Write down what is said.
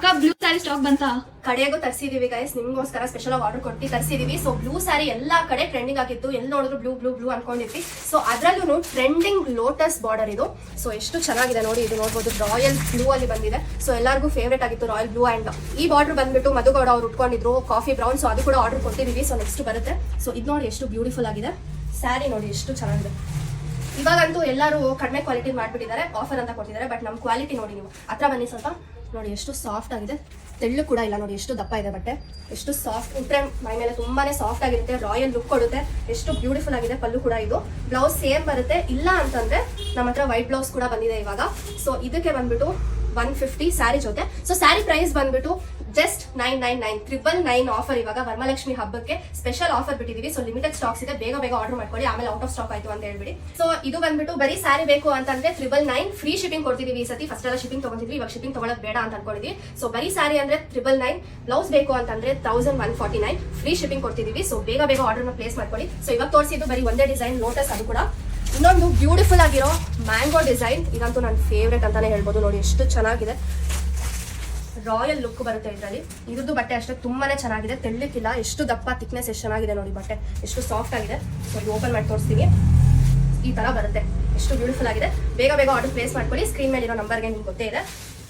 Blue sari stock ಬಂತಾ? ಕಡೆಗೂ ತರಿಸಿದೀವಿ guys, ನಿಮ್ಗೋಸ್ಕರ ಸ್ಪೆಷಲ್ ಆಗಿ ಆರ್ಡರ್ ಕೊಟ್ಟು ತರಿಸಿದೀವಿ. ಸೊ ಬ್ಲೂ ಸ್ಯಾರಿ ಎಲ್ಲಾ ಕಡೆ ಟ್ರೆಂಡಿಂಗ್ ಆಗಿತ್ತು, ಎಲ್ಲಿ ನೋಡಿದ್ರು ಬ್ಲೂ ಬ್ಲೂ ಬ್ಲೂ ಅನ್ಕೊಂಡಿದ್ವಿ. ಸೊ ಅದ್ರಲ್ಲೂ ಟ್ರೆಂಡಿಂಗ್ ಲೋಟಸ್ ಬಾರ್ಡರ್ ಇದು. ಸೊ ಎಷ್ಟು ಚೆನ್ನಾಗಿದೆ ನೋಡಿ, ಇದು ನೋಡ್ಬೋದು ರಾಯಲ್ ಬ್ಲೂ ಅಲ್ಲಿ ಬಂದಿದೆ. ಸೊ ಎಲ್ಲರಿಗೂ ಫೇವ್ರೇಟ್ ಆಗಿತ್ತು ರಾಯಲ್ ಬ್ಲೂ. ಅಂಡ್ ಈ ಬಾರ್ಡರ್ ಬಂದ್ಬಿಟ್ಟು ಮಧುಗೌಡ ಅವ್ರು ಉಟ್ಕೊಂಡಿದ್ರು ಕಾಫಿ ಬ್ರೌನ್. ಸೊ ಅದು ಕೂಡ ಆರ್ಡರ್ ಕೊಟ್ಟಿದೀವಿ. ಸೊ ನೆಕ್ಸ್ಟ್ ಬರುತ್ತೆ. ಸೊ ಇದು ನೋಡಿ ಎಷ್ಟು ಬ್ಯೂಟಿಫುಲ್ ಆಗಿದೆ ಸ್ಯಾರಿ, ನೋಡಿ ಎಷ್ಟು ಚೆನ್ನಾಗಿದೆ. ಇವಾಗಂತೂ ಎಲ್ಲರೂ ಕಡಿಮೆ ಕ್ವಾಲಿಟಿ ಮಾಡ್ಬಿಟ್ಟಿದ್ದಾರೆ, ಆಫರ್ ಅಂತ ಕೊಟ್ಟಿದ್ದಾರೆ. ಬಟ್ ನಮ್ಮ ಕ್ವಾಲಿಟಿ ನೋಡಿ, ನೀವು ಹತ್ರ ಬನ್ನಿ ಸ್ವಲ್ಪ ನೋಡಿ, ಎಷ್ಟು ಸಾಫ್ಟ್ ಆಗಿದೆ, ತೆಳ್ಳು ಕೂಡ ಇಲ್ಲ ನೋಡಿ, ಎಷ್ಟು ದಪ್ಪ ಇದೆ ಬಟ್ಟೆ, ಎಷ್ಟು ಸಾಫ್ಟ್, ಉಟ್ರೆ ಮೈ ಮೇಲೆ ತುಂಬಾನೇ ಸಾಫ್ಟ್ ಆಗಿರುತ್ತೆ, ರಾಯಲ್ ಲುಕ್ ಕೊಡುತ್ತೆ, ಎಷ್ಟು ಬ್ಯೂಟಿಫುಲ್ ಆಗಿದೆ. ಪಲ್ಲು ಕೂಡ ಇದು, ಬ್ಲೌಸ್ ಸೇಮ್ ಬರುತ್ತೆ. ಇಲ್ಲ ಅಂತಂದ್ರೆ ನಮ್ಮ ಹತ್ರ ವೈಟ್ ಬ್ಲೌಸ್ ಕೂಡ ಬಂದಿದೆ ಇವಾಗ. ಸೊ ಇದಕ್ಕೆ ಬಂದ್ಬಿಟ್ಟು 150 ಸ್ಯಾರಿ ಜೊತೆ. ಸೊ ಸ್ಯಾರಿ ಪ್ರೈಸ್ ಬಂದ್ಬಿಟ್ಟು ಜಸ್ಟ್ 999 ಆಫರ್. ಇವಾಗ ವರಮಹಾಲಕ್ಷ್ಮಿ ಹಬ್ಬಕ್ಕೆ ಸ್ಪೆಷಲ್ ಆಫರ್ ಬಿಟ್ಟಿದೀವಿ. ಸೊ ಲಿಮಿಟೆಡ್ ಸ್ಟಾಕ್ಸ್ ಇದೆ, ಬೇಗ ಬೇಗ ಆರ್ಡರ್ ಮಾಡ್ಕೊಳ್ಳಿ, ಆಮೇಲೆ ಔಟ್ ಆಫ್ ಸ್ಟಾಕ್ ಆಯ್ತು ಅಂತ ಹೇಳ್ಬಿಡಿ. ಸೊ ಇದು ಬಂದ್ಬಿಟ್ಟು ಬರೀ ಸ್ಯಾರಿ ಬೇಕು ಅಂತಂದ್ರೆ 999 ಫ್ರೀ ಶಿಪಿಂಗ್ ಕೊಡ್ತಿದೀವಿ. ಈ ಸತಿ ಫಸ್ಟ್ ಎಲ್ಲ ಶಿಪಿಂಗ್ ತಗೊಂಡಿದ್ವಿ, ಇವಾಗ ಶಿಪಿಂಗ್ ತಗೊಳ್ಳೋದು ಬೇಡ ಅಂತ ಅನ್ಕೊಂಡಿದ್ವಿ. ಸೊ ಬರೀ ಸ್ಯಾರಿ ಅಂದ್ರೆ 999, ಬ್ಲೌಸ್ ಬೇಕು ಅಂತಂದ್ರೆ 1149 ಫ್ರೀ ಶಿಪಿಂಗ್ ಕೊಡ್ತಿದೀವಿ. ಸೊ ಬೇಗ ಬೇಗ ಆರ್ಡರ್ ನ ಪ್ಲೇಸ್ ಮಾಡ್ಕೊಳ್ಳಿ. ಸೊ ಇವಾಗ ತೋರಿಸಿದ್ದು ಬರೀ ಒಂದೇ ಡಿಸೈನ್ ಲೋಟಸ್, ಅದು ಕೂಡ ಇನ್ನೊಂದು ಬ್ಯೂಟಿಫುಲ್ ಆಗಿರೋ ಮ್ಯಾಂಗೋ ಡಿಸೈನ್. ಇದಂತೂ ನನ್ನ ಫೇವ್ರೇಟ್ ಅಂತಾನೆ ಹೇಳ್ಬೋದು. ನೋಡಿ ಎಷ್ಟು ಚೆನ್ನಾಗಿದೆ, ರಾಯಲ್ ಲುಕ್ ಬರುತ್ತೆ ಇದರಲ್ಲಿ. ಇದ್ರದ್ದು ಬಟ್ಟೆ ಅಷ್ಟೇ ತುಂಬಾನೇ ಚೆನ್ನಾಗಿದೆ, ತೆಳ್ಳಕ್ಕಿಲ್ಲ, ಎಷ್ಟು ದಪ್ಪ ಥಿಕ್ನೆಸ್ ಎಷ್ಟು ಚೆನ್ನಾಗಿದೆ ನೋಡಿ, ಬಟ್ಟೆ ಎಷ್ಟು ಸಾಫ್ಟ್ ಆಗಿದೆ. ಸೊ ಇದು ಓಪನ್ ಮಾಡಿ ತೋರಿಸ್ತೀನಿ, ಈ ತರ ಬರುತ್ತೆ, ಎಷ್ಟು ಬ್ಯೂಟಿಫುಲ್ ಆಗಿದೆ. ಬೇಗ ಬೇಗ ಆರ್ಡರ್ ಪ್ಲೇಸ್ ಮಾಡ್ಕೊಳ್ಳಿ. ಸ್ಕ್ರೀನ್ ಮೇಲೆ ಇರೋ ನಂಬರ್ಗೆ ನಿಮ್ಗೆ ಗೊತ್ತೇ ಇದೆ.